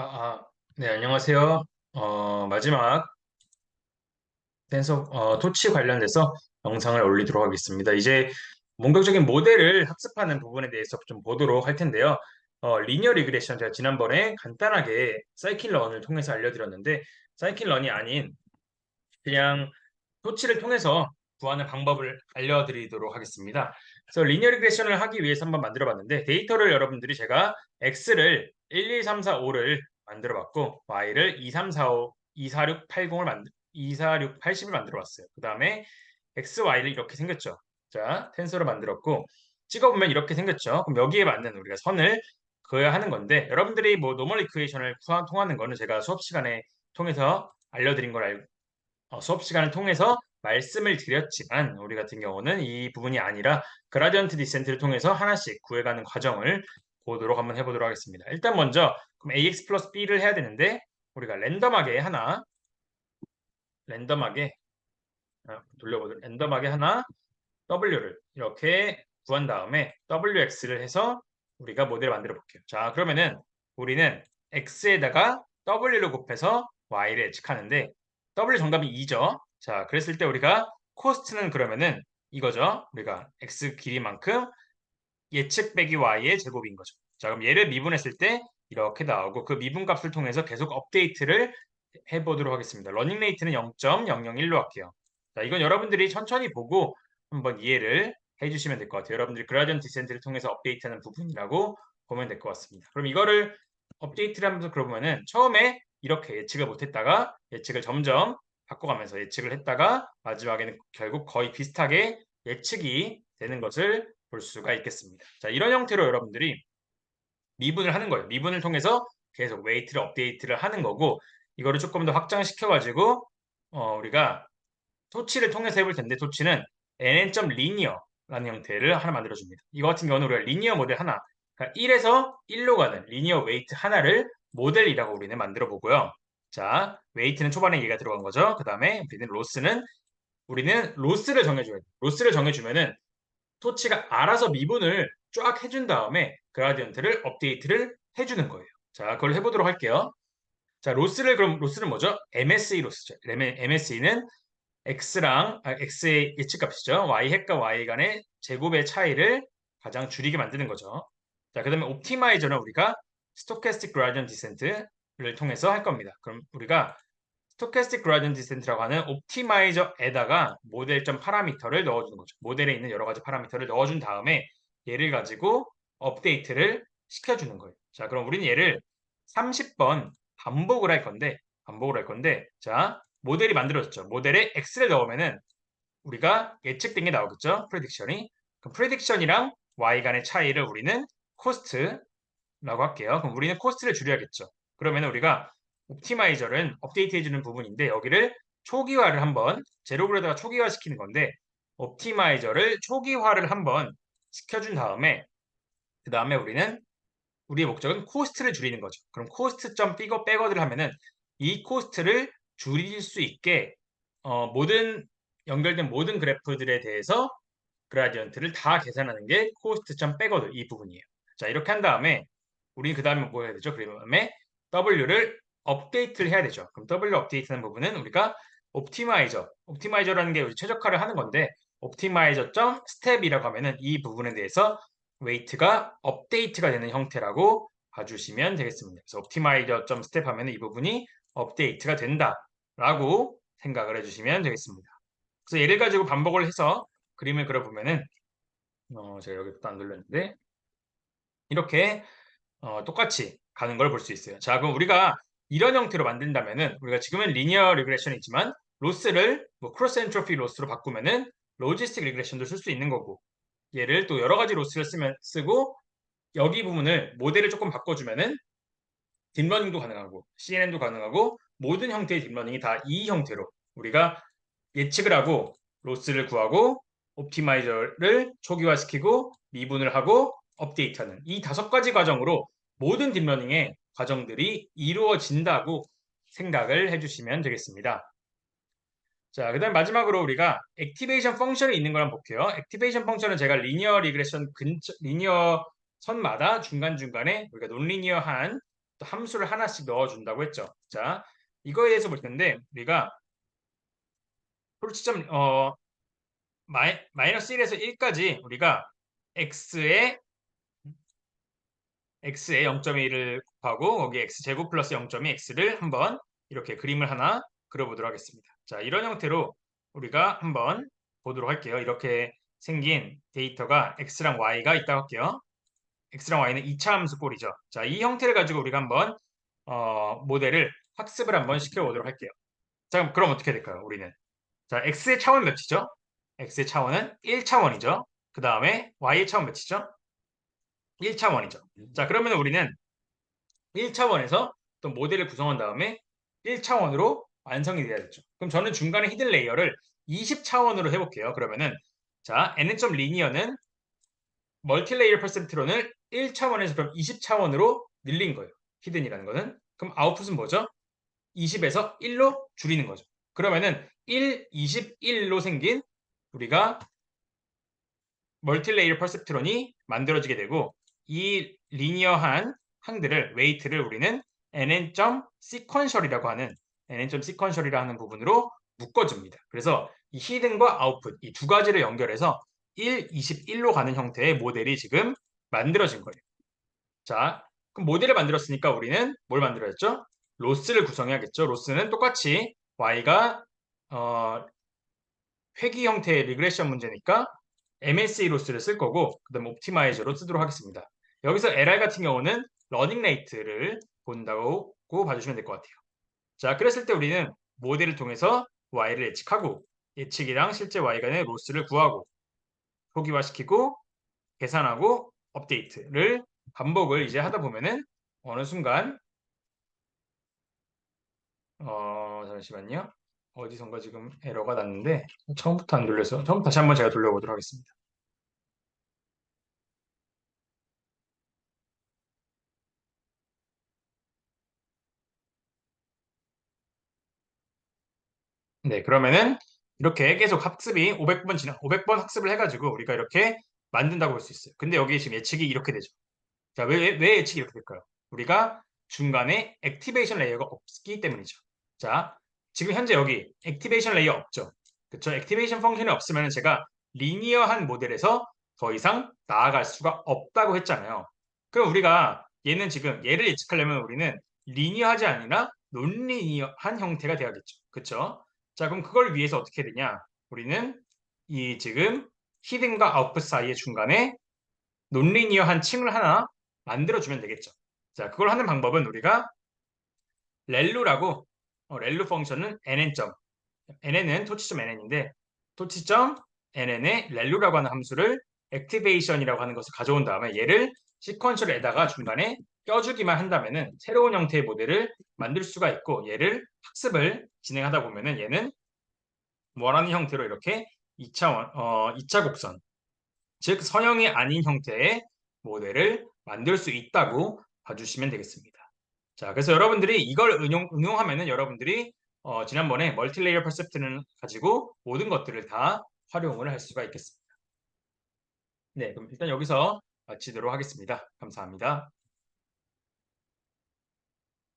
아, 네, 안녕하세요. 마지막 토치 관련돼서 영상을 올리도록 하겠습니다. 이제 본격적인 모델을 학습하는 부분에 대해서 좀 보도록 할 텐데요. 리니어 리그레션 제가 지난번에 간단하게 사이클런을 통해서 알려드렸는데, 사이클런이 아닌 그냥 토치를 통해서 구하는 방법을 알려드리도록 하겠습니다. 그래서 리니어 리그레션을 하기 위해서 한번 만들어 봤는데 데이터를 여러분들이 제가 x를 1, 2, 3, 4, 5를 만들어 봤고 y를 2, 3, 4, 5, 2, 4, 6, 8, 0을 2, 4, 6, 80을 만들어 봤어요. 그 다음에 x, y를 이렇게 생겼죠. 자, 텐서를 만들었고 찍어보면 이렇게 생겼죠. 그럼 여기에 맞는 우리가 선을 그어야 하는 건데 여러분들이 뭐 노멀 이퀘이션을 통하는 거는 제가 수업 시간에 통해서 알려드린 걸 수업 시간을 통해서 말씀을 드렸지만 우리 같은 경우는 이 부분이 아니라 그라디언트 디센트를 통해서 하나씩 구해가는 과정을 보도록 한번 해보도록 하겠습니다. 일단 먼저 그럼 ax 플러스 b를 해야 되는데 우리가 랜덤하게 돌려보도록 랜덤하게 하나 w를 이렇게 구한 다음에 wx를 해서 우리가 모델을 만들어 볼게요. 자, 그러면은 우리는 x에다가 w를 곱해서 y를 예측하는데 w 정답이 2죠. 자, 그랬을 때 우리가 코스트는 그러면은 이거죠. 우리가 x 길이만큼 예측 빼기 y의 제곱인 거죠. 자, 그럼 얘를 미분했을 때 이렇게 나오고 그 미분값을 통해서 계속 업데이트를 해보도록 하겠습니다. 러닝 레이트는 0.001로 할게요. 자, 이건 여러분들이 천천히 보고 한번 이해를 해주시면 될 것 같아요. 여러분들이 그라디언트 디센트를 통해서 업데이트하는 부분이라고 보면 될 것 같습니다. 그럼 이거를 업데이트를 하면서 그러면은 처음에 이렇게 예측을 못했다가 예측을 점점 바꿔가면서 예측을 했다가 마지막에는 결국 거의 비슷하게 예측이 되는 것을 볼 수가 있겠습니다. 자, 이런 형태로 여러분들이 미분을 하는 거예요. 미분을 통해서 계속 웨이트를 업데이트를 하는 거고 이거를 조금 더 확장시켜가지고 우리가 토치를 통해서 해볼 텐데 토치는 nn.linear라는 형태를 하나 만들어줍니다. 이거 같은 경우는 우리가 리니어 모델 하나, 그러니까 1에서 1로 가는 리니어 웨이트 하나를 모델이라고 우리는 만들어 보고요. 자, 웨이트는 초반에 얘가 들어간 거죠. 그 다음에 우리는 로스를 정해줘야 돼요. 로스를 정해주면은 토치가 알아서 미분을 쫙 해준 다음에 그라디언트를 업데이트를 해주는 거예요. 자, 그걸 해보도록 할게요. 자, 그럼 로스는 뭐죠? MSE 로스죠. MSE는 X의 예측값이죠. Y 핵과 Y 간의 제곱의 차이를 가장 줄이게 만드는 거죠. 자, 그 다음에 옵티마이저는 우리가 스토캐스틱 그라디언트 디센트를 통해서 할 겁니다. 그럼 우리가 스토캐스틱 그라디언트 디센트라고 하는 옵티마이저에다가 모델점 파라미터를 넣어주는 거죠. 모델에 있는 여러 가지 파라미터를 넣어준 다음에 얘를 가지고 업데이트를 시켜주는 거예요. 자, 그럼 우리는 얘를 30번 반복을 할 건데, 자, 모델이 만들어졌죠. 모델에 X를 넣으면은 우리가 예측된 게 나오겠죠. 프레딕션이. 그럼 프레딕션이랑 Y 간의 차이를 우리는 코스트라고 할게요. 그럼 우리는 코스트를 줄여야겠죠. 그러면 우리가 옵티마이저는 업데이트 해주는 부분인데 여기를 초기화를 한번 제로그램에다가 초기화 시키는 건데 옵티마이저를 초기화를 한번 시켜준 다음에 그 다음에 우리의 목적은 코스트를 줄이는 거죠. 그럼 코스트 점 백워드를 하면은 이 코스트를 줄일 수 있게 모든 연결된 모든 그래프들에 대해서 그라디언트를 다 계산하는 게 코스트 점 백워드 이 부분이에요. 자, 이렇게 한 다음에 우리 그 다음에 뭐 해야 되죠? 그 다음에 W를 업데이트를 해야 되죠. 그럼 W 업데이트하는 부분은 우리가 옵티마이저라는 게 우리 최적화를 하는 건데 옵티마이저 점 스텝이라고 하면은 이 부분에 대해서 웨이트가 업데이트가 되는 형태라고 봐주시면 되겠습니다. 그래서 옵티마이저 점 스텝 하면은 이 부분이 업데이트가 된다라고 생각을 해주시면 되겠습니다. 그래서 얘를 가지고 반복을 해서 그림을 그려보면은 제가 여기부터 안 눌렀는데 이렇게 똑같이 가는 걸 볼 수 있어요. 자, 그럼 우리가 이런 형태로 만든다면은 우리가 지금은 리니어 리그레션이지만 로스를 뭐 크로스 엔트로피 로스로 바꾸면은 로지스틱 리그레션도 쓸 수 있는 거고 얘를 또 여러 가지 로스를 쓰고 여기 부분을 모델을 조금 바꿔주면은 딥러닝도 가능하고 CNN도 가능하고 모든 형태의 딥러닝이 다 이 형태로 우리가 예측을 하고 로스를 구하고 옵티마이저를 초기화시키고 미분을 하고 업데이트하는 이 5가지 과정으로 모든 딥러닝의 과정들이 이루어진다고 생각을 해주시면 되겠습니다. 자, 그 다음 마지막으로 우리가 액티베이션 펑션이 있는 걸 한번 볼게요. 액티베이션 펑션은 제가 리니어 리그레션 리니어 선마다 중간중간에 우리가 논리니어한 또 함수를 하나씩 넣어준다고 했죠. 자, 이거에 대해서 볼 텐데 우리가 프로치점 마이너스 1에서 1까지 우리가 x에 x에 0.1을 곱하고 거기에 x제곱 플러스 0.2 x를 한번 이렇게 그림을 하나 그려보도록 하겠습니다. 자, 이런 형태로 우리가 한번 보도록 할게요. 이렇게 생긴 데이터가 x랑 y가 있다고 할게요. x랑 y는 2차 함수 꼴이죠. 자, 이 형태를 가지고 우리가 한번 모델을 학습을 한번 시켜보도록 할게요. 자, 그럼 어떻게 될까요? 우리는 자, x의 차원 몇이죠? x의 차원은 1차원이죠. 그 다음에 y의 차원 몇이죠? 1차원이죠. 자, 그러면 우리는 1차원에서 또 모델을 구성한 다음에 1차원으로 완성이 돼야겠죠. 그럼 저는 중간에 히든 레이어를 20차원으로 해볼게요. 그러면은 자, n점 리니어는 멀티레이어 퍼셉트론을 1차원에서 그럼 20차원으로 늘린 거예요. 히든이라는 거는. 그럼 아웃풋은 뭐죠? 20에서 1로 줄이는 거죠. 그러면은 1, 21로 생긴 우리가 멀티레이어 퍼셉트론이 만들어지게 되고 이 리니어한 항들을 웨이트를 우리는 nn.sequential이라고 하는 nn.sequential이라고 하는 부분으로 묶어줍니다. 그래서 이 히든과 아웃풋 이 두 가지를 연결해서 1, 21로 가는 형태의 모델이 지금 만들어진 거예요. 자, 그럼 모델을 만들었으니까 우리는 뭘 만들어야죠? 로스를 구성해야겠죠. 로스는 똑같이 y가 회귀 형태의 리그레션 문제니까 MSE 로스를 쓸 거고 그다음 옵티마이저로 쓰도록 하겠습니다. 여기서 LR 같은 경우는 러닝 레이트를 본다고 봐주시면 될 것 같아요. 자, 그랬을 때 우리는 모델을 통해서 Y를 예측하고 예측이랑 실제 Y 간의 로스를 구하고 표기화시키고 계산하고 업데이트를 반복을 이제 하다 보면은 어느 순간 잠시만요. 어디선가 지금 에러가 났는데 처음부터 안 돌려서 처음 다시 한번 제가 돌려보도록 하겠습니다. 네, 그러면은 이렇게 계속 학습이 500번 학습을 해가지고 우리가 이렇게 만든다고 볼 수 있어요. 근데 여기 지금 예측이 이렇게 되죠. 자, 왜 예측이 이렇게 될까요? 우리가 중간에 액티베이션 레이어가 없기 때문이죠. 자, 지금 현재 여기 액티베이션 레이어 없죠. 그쵸? 액티베이션 펑션이 없으면 제가 리니어한 모델에서 더 이상 나아갈 수가 없다고 했잖아요. 그럼 우리가 얘는 지금 얘를 예측하려면 우리는 리니어하지 아니라 논리니어한 형태가 돼야겠죠. 그쵸? 자, 그럼 그걸 위해서 어떻게 되냐? 우리는 이 지금 히든과 아웃풋 사이의 중간에 논리니어한 층을 하나 만들어주면 되겠죠. 자, 그걸 하는 방법은 우리가 렐루라고 렐루 펑션은 nn. nn은 토치점 nn인데 토치점 nn의 렐루라고 하는 함수를 액티베이션이라고 하는 것을 가져온 다음에 얘를 시퀀셜에다가 중간에 껴주기만 한다면은 새로운 형태의 모델을 만들 수가 있고 얘를 학습을 진행하다 보면은 얘는 원하는 형태로 이렇게 2차 곡선 즉 선형이 아닌 형태의 모델을 만들 수 있다고 봐주시면 되겠습니다. 자, 그래서 여러분들이 이걸 응용하면은 여러분들이 지난번에 멀티레이어 퍼셉트를 가지고 모든 것들을 다 활용을 할 수가 있겠습니다. 네, 그럼 일단 여기서 마치도록 하겠습니다. 감사합니다.